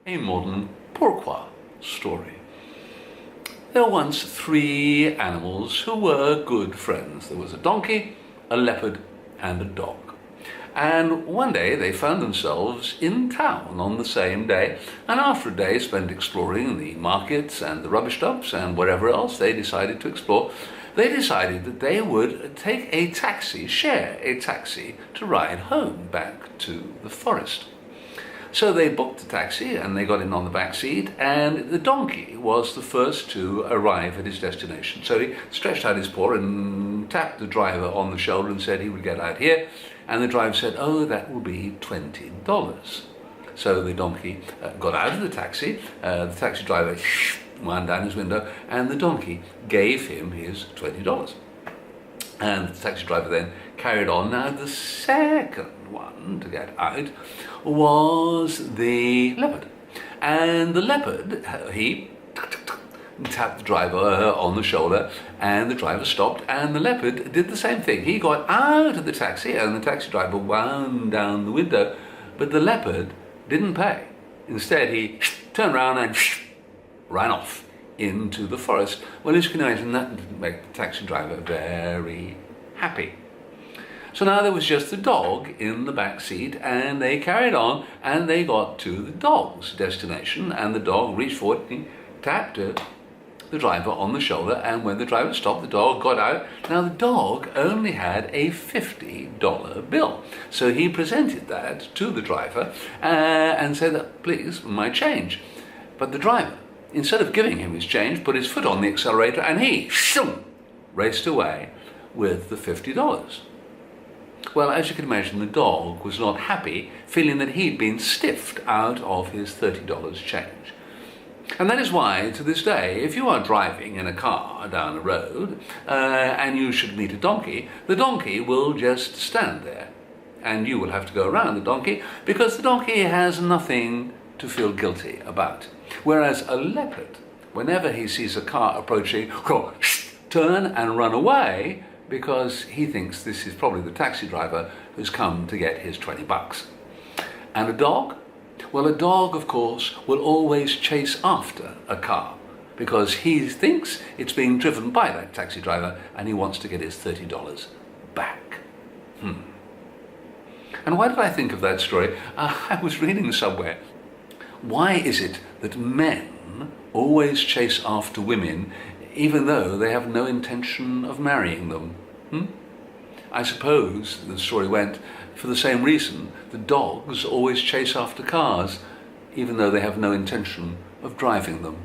A modern pourquoi story. There were once three animals who were good friends. There was a donkey, a leopard, and a dog. And one day they found themselves in town on the same day, and after a day spent exploring the markets and the rubbish dumps and whatever else they decided to explore, they decided that they would take a taxi, share a taxi, to ride home back to the forest. So they booked the taxi and they got in on the back seat, and the donkey was the first to arrive at his destination. So he stretched out his paw and tapped the driver on the shoulder and said he would get out here. And the driver said, "Oh, that will be $20. So the donkey got out of the taxi driver wound down his window, and the donkey gave him his $20. And the taxi driver then carried on. Now the second one to get out was the leopard. And the leopard, he tapped the driver on the shoulder, and the driver stopped, and the leopard did the same thing. He got out of the taxi, and the taxi driver wound down the window, but the leopard didn't pay. Instead, he turned around and ran off into the forest. Well, as you can imagine, that didn't make the taxi driver very happy. So now there was just the dog in the back seat, and they carried on, and they got to the dog's destination, and the dog reached forward and he tapped the driver on the shoulder, and when the driver stopped, the dog got out. Now the dog only had a $50 bill, so he presented that to the driver and said, "Please, my change." But the driver, instead of giving him his change, put his foot on the accelerator, and he raced away with the $50. Well, as you can imagine, the dog was not happy, feeling that he'd been stiffed out of his $30 change. And that is why, to this day, if you are driving in a car down the road and you should meet a donkey, the donkey will just stand there. And you will have to go around the donkey, because the donkey has nothing to feel guilty about. Whereas a leopard, whenever he sees a car approaching, will turn and run away, because he thinks this is probably the taxi driver who's come to get his $20. And a dog? Well, a dog, of course, will always chase after a car, because he thinks it's being driven by that taxi driver, and he wants to get his $30 back. And why did I think of that story? I was reading somewhere. Why is it that men always chase after women even though they have no intention of marrying them? I suppose, the story went, for the same reason, the dogs always chase after cars even though they have no intention of driving them.